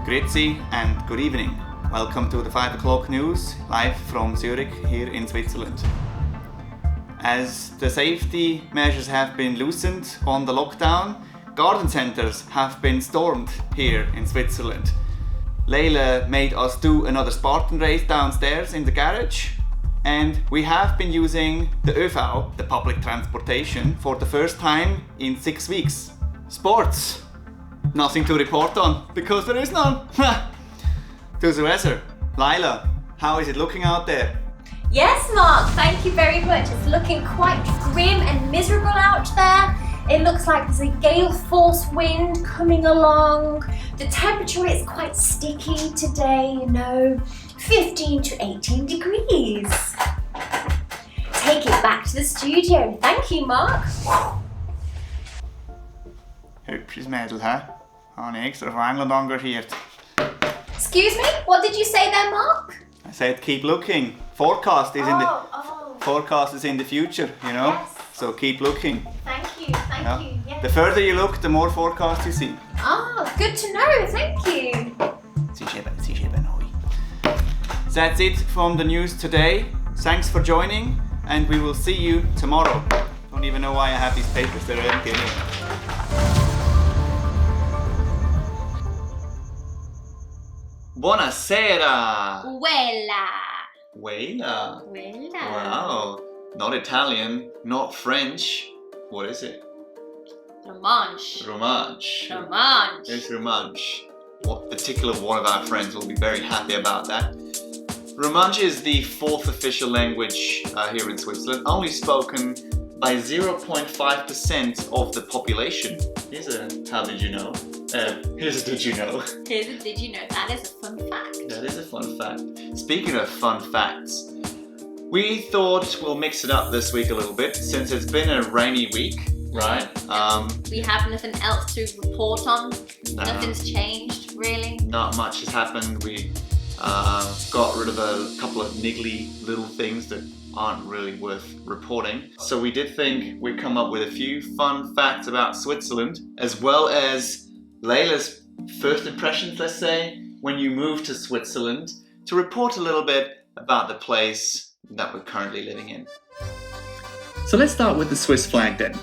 Grüezi and good evening. Welcome to the 5 o'clock news, live from Zurich here in Switzerland. As the safety measures have been loosened on the lockdown, garden centers have been stormed here in Switzerland. Layla made us do another Spartan race downstairs in the garage, and we have been using the ÖV, the public transportation, for the first time in 6 weeks. Sports. Nothing to report on, because there is none. To the weather. Layla, how is it looking out there? Yes, Mark, thank you very much. It's looking quite grim and miserable out there. It looks like there's a gale force wind coming along. The temperature is quite sticky today, 15 to 18 degrees. Take it back to the studio. Thank you, Mark. Hübsches Mädel, hä? Habe ich extra von England engagiert. Excuse me, what did you say there, Mark? I said keep looking. Forecast is in the future, you know? Yes. So keep looking. Thank you, yes. The further you look, the more forecast you see. Oh, good to know, thank you. That's it from the news today. Thanks for joining, and we will see you tomorrow. Don't even know why I have these papers, they're empty anyway. Buonasera! Quella. Wow. Not Italian, not French. What is it? Romanche. It's Romanche. What particular one of our friends will be very happy about that. Romanche is the 4th official language here in Switzerland, only spoken by 0.5% of the population. Here's a how did you know? Here's a did you know? That is a fun fact. That is a fun fact. Speaking of fun facts, we thought we'll mix it up this week a little bit since it's been a rainy week, right? We have nothing else to report on. Nothing's changed, really. Not much has happened. We got rid of a couple of niggly little things that aren't really worth reporting. So we did think we'd come up with a few fun facts about Switzerland, as well as Layla's first impressions, let's say, when you moved to Switzerland, to report a little bit about the place that we're currently living in. So let's start with the Swiss flag then.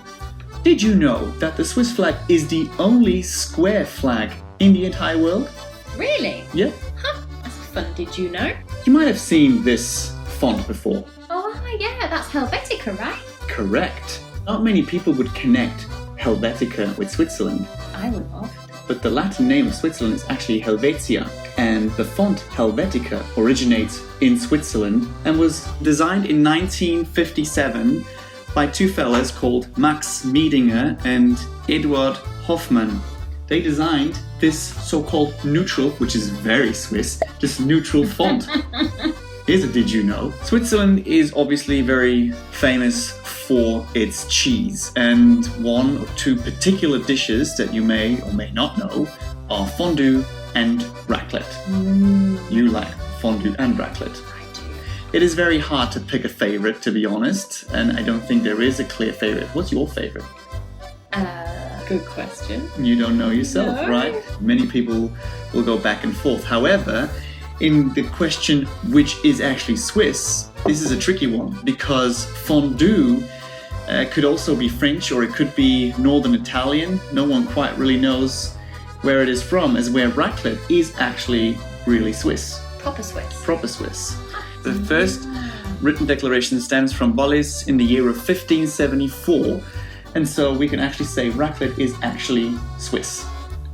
Did you know that the Swiss flag is the only square flag in the entire world? Really? Yeah. Huh, that's fun, did you know? You might have seen this font before. Oh yeah, that's Helvetica, right? Correct. Not many people would connect Helvetica with Switzerland. I would have. But the Latin name of Switzerland is actually Helvetia, and the font Helvetica originates in Switzerland and was designed in 1957 by two fellas called Max Miedinger and Eduard Hoffmann. They designed this so-called neutral, which is very Swiss, this neutral font. Here's a did you know? Switzerland is obviously very famous for its cheese, and one or two particular dishes that you may or may not know are fondue and raclette. You like fondue and raclette. I do. It is very hard to pick a favorite, to be honest, and I don't think there is a clear favorite. What's your favorite? Good question. You don't know yourself, No. right? Many people will go back and forth. However, in the question which is actually Swiss, this is a tricky one because fondue could also be French or it could be Northern Italian. No one quite really knows where it is from, as where raclette is actually really Swiss. Proper Swiss. Proper Swiss. The first written declaration stems from Wallis in the year of 1574, and so we can actually say raclette is actually Swiss.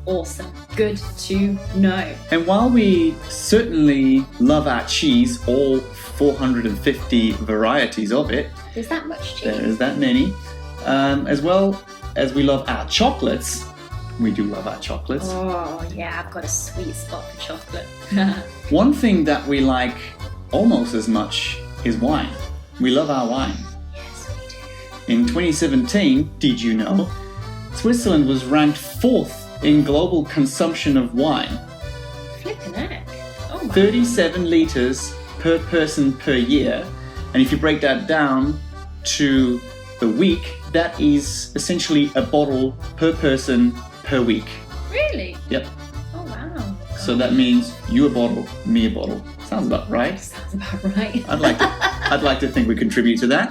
Awesome. Good to know. And while we certainly love our cheese, all 450 varieties of it, There's that much cheese. there is that many, as well as we love our chocolates, we do love our chocolates. Oh yeah, I've got a sweet spot for chocolate. One thing that we like almost as much is wine. We love our wine. Yes, we do. In 2017, did you know, Switzerland was ranked 4th in global consumption of wine. Flippin' heck. Oh my. 37 litres per person per year. And if you break that down to the week, that is essentially a bottle per person per week. Really? Yep. Oh wow. So that means you a bottle, me a bottle. Sounds about right. Sounds about right. I'd like to think we contribute to that.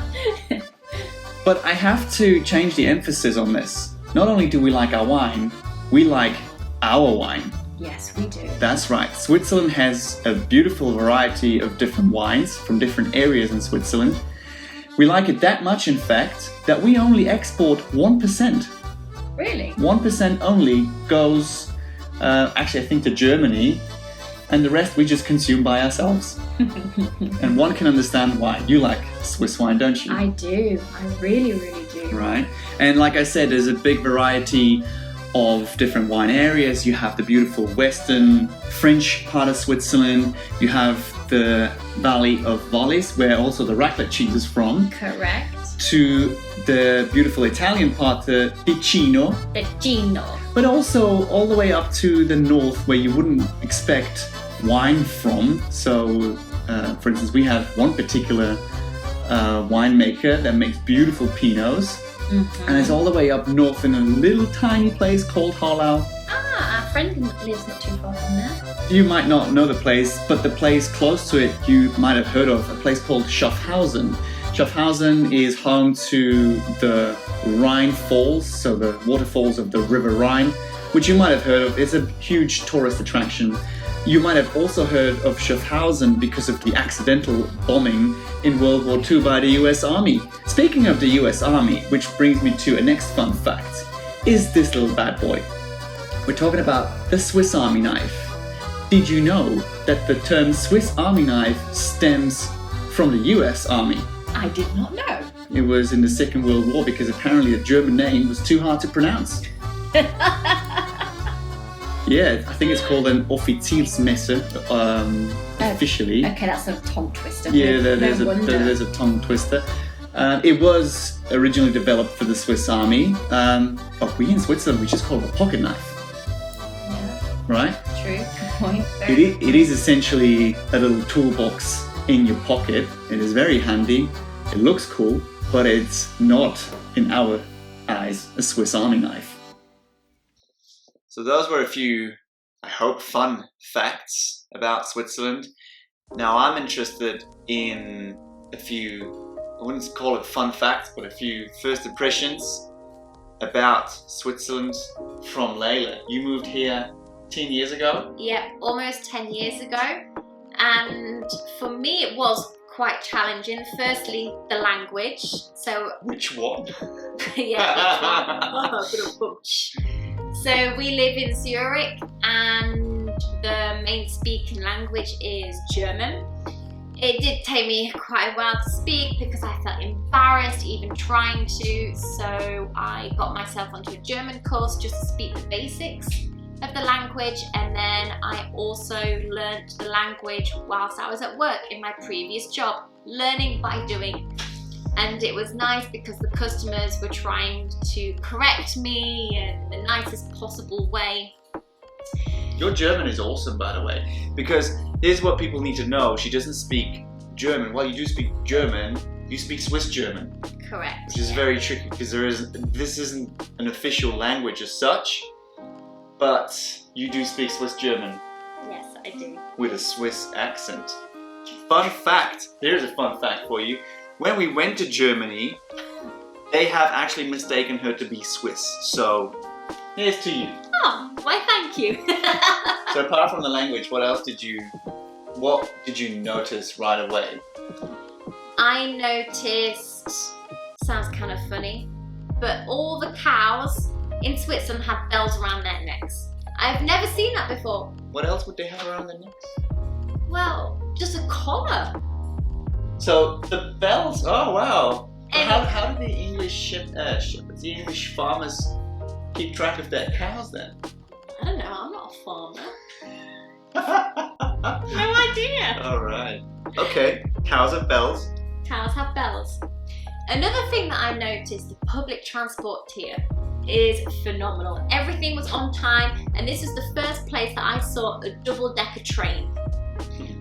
But I have to change the emphasis on this. Not only do we like our wine, we like our wine. Yes, we do. That's right. Switzerland has a beautiful variety of different wines from different areas in Switzerland. We like it that much, in fact, that we only export 1%. Really? 1% only goes, actually, I think to Germany, and the rest we just consume by ourselves. And one can understand why. You like Swiss wine, don't you? I do. I really, really do. Right. And like I said, there's a big variety of different wine areas. You have the beautiful western French part of Switzerland. You have the Valley of Vallis, where also the raclette cheese is from. Correct. To the beautiful Italian part, the Ticino. Ticino. But also all the way up to the north, where you wouldn't expect wine from. So, for instance, we have one particular winemaker that makes beautiful Pinots. Mm-hmm. And it's all the way up north in a little tiny place called Harlau. Ah, our friend lives not too far from there. You might not know the place, but the place close to it you might have heard of, a place called Schaffhausen. Schaffhausen is home to the Rhine Falls, so the waterfalls of the River Rhine, which you might have heard of. It's a huge tourist attraction. You might have also heard of Schaffhausen because of the accidental bombing in World War II by the US Army. Speaking of the US Army, which brings me to a next fun fact, is this little bad boy. We're talking about the Swiss Army knife. Did you know that the term Swiss Army knife stems from the US Army? I did not know. It was in the Second World War because apparently the German name was too hard to pronounce. Yeah, I think it's called an Offiziersmesser, officially. Okay, that's a tongue twister. Yeah, there's a tongue twister. It was originally developed for the Swiss Army, but we in Switzerland, we just call it a pocket knife. Yeah. Right? True, good point. It is essentially a little toolbox in your pocket. It is very handy, it looks cool, but it's not, in our eyes, a Swiss Army knife. So those were a few, I hope, fun facts about Switzerland. Now I'm interested in a few, I wouldn't call it fun facts, but a few first impressions about Switzerland from Layla. You moved here 10 years ago? Yeah, almost 10 years ago. And for me it was quite challenging. Firstly, the language. So which one? Yeah, which one? So we live in Zurich and the main speaking language is German. It did take me quite a while to speak because I felt embarrassed even trying to, so I got myself onto a German course just to speak the basics of the language, and then I also learnt the language whilst I was at work in my previous job, learning by doing. And it was nice because the customers were trying to correct me in the nicest possible way. Your German is awesome, by the way, because here's what people need to know. She doesn't speak German. While you do speak German, you speak Swiss German. Correct. Which is very tricky because this isn't an official language as such, but you do speak Swiss German. Yes, I do. With a Swiss accent. Fun fact, here's a fun fact for you. When we went to Germany, they have actually mistaken her to be Swiss. So, here's to you. Oh, why thank you. So apart from the language, what did you notice right away? I noticed, sounds kind of funny, but all the cows in Switzerland have bells around their necks. I've never seen that before. What else would they have around their necks? Well, just a collar. So the bells, oh wow. How did the English the English farmers keep track of their cows then? I don't know, I'm not a farmer. No idea. Alright. Okay, cows have bells. Cows have bells. Another thing that I noticed, the public transport here is phenomenal. Everything was on time, and this is the first place that I saw a double-decker train.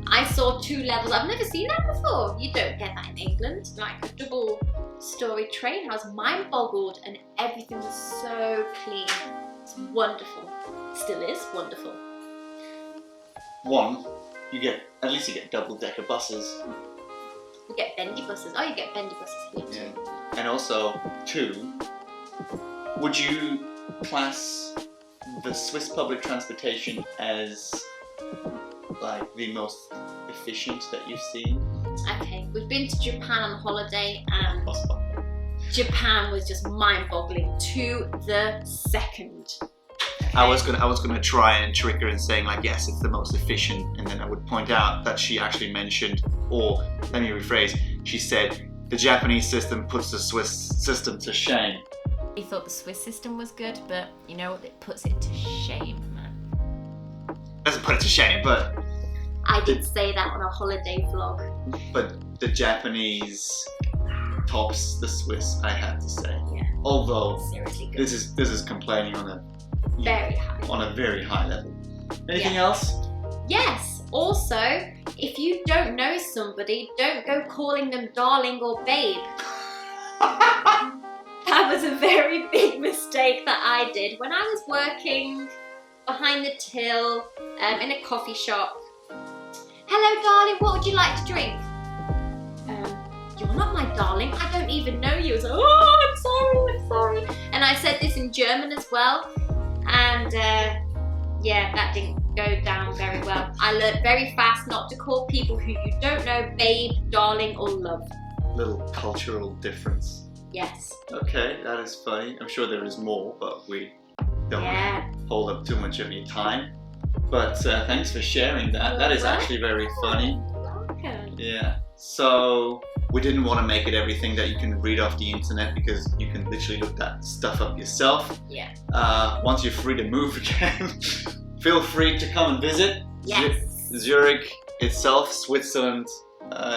I saw 2 levels. I've never seen that before. You don't get that in England, like a double-story train. I was mind-boggled, and everything was so clean. It's wonderful. Still is wonderful. one, at least you get double-decker buses. You get bendy buses. Oh, you get bendy buses here too. Yeah. And also, two, would you class the Swiss public transportation as like the most efficient that you've seen? Okay, we've been to Japan on holiday and Japan was just mind-boggling to the second. I was gonna try and trick her in saying like, yes, it's the most efficient, and then I would point out that she actually mentioned, or let me rephrase, she said the Japanese system puts the Swiss system to shame. We thought the Swiss system was good, but you know what? It puts it to shame, man. Doesn't put it to shame, but I did say that on a holiday vlog. But the Japanese tops the Swiss, I have to say. Yeah. Although Seriously good. this is complaining on a very high level. Anything else? Yes. Also, if you don't know somebody, don't go calling them darling or babe. That was a very big mistake that I did when I was working behind the till in a coffee shop. Hello, darling, what would you like to drink? You're not my darling. I don't even know you. I was like, oh, I'm sorry. And I said this in German as well. And yeah, that didn't go down very well. I learned very fast not to call people who you don't know babe, darling, or love. Little cultural difference. Yes. Okay, that is funny. I'm sure there is more, but we don't want to hold up too much of your time. But thanks for sharing that. That is actually very funny. Okay. Yeah. So we didn't want to make it everything that you can read off the internet, because you can literally look that stuff up yourself. Yeah. Once you're free to move again, feel free to come and visit. Yes. Zurich itself, Switzerland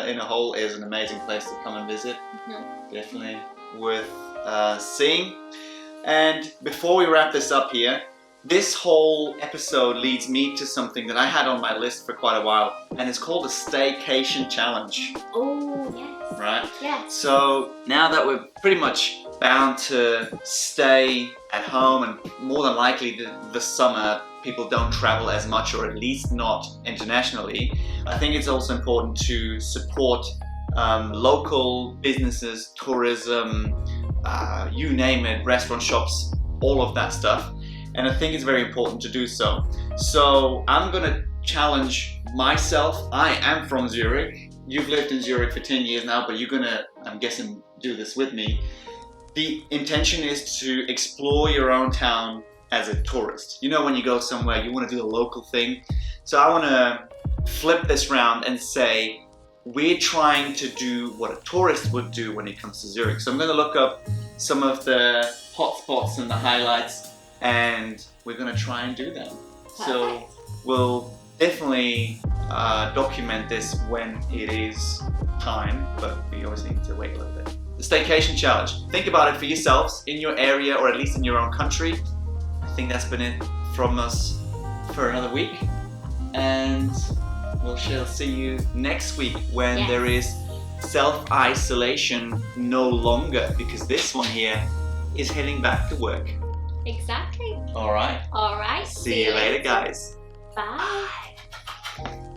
in a whole, is an amazing place to come and visit. Mm-hmm. Definitely worth seeing. And before we wrap this up here, this whole episode leads me to something that I had on my list for quite a while, and it's called a staycation challenge. Oh, yes. Right? Yes. So now that we're pretty much bound to stay at home, and more than likely the summer people don't travel as much, or at least not internationally, I think it's also important to support local businesses, tourism, you name it, restaurant shops, all of that stuff. And I think it's very important to do so. So I'm gonna challenge myself. I am from Zurich. You've lived in Zurich for 10 years now, but you're gonna, I'm guessing, do this with me. The intention is to explore your own town as a tourist. You know, when you go somewhere, you wanna do the local thing. So I wanna flip this round and say, we're trying to do what a tourist would do when it comes to Zurich. So I'm gonna look up some of the hot spots and the highlights, and we're going to try and do them. Perfect. So we'll definitely document this when it is time, but we always need to wait a little bit. The staycation challenge. Think about it for yourselves in your area, or at least in your own country. I think that's been it from us for another week, and we shall see you next week when there is self-isolation no longer, because this one here is heading back to work. Exactly. All right. All right. See you later, guys. Bye. Bye.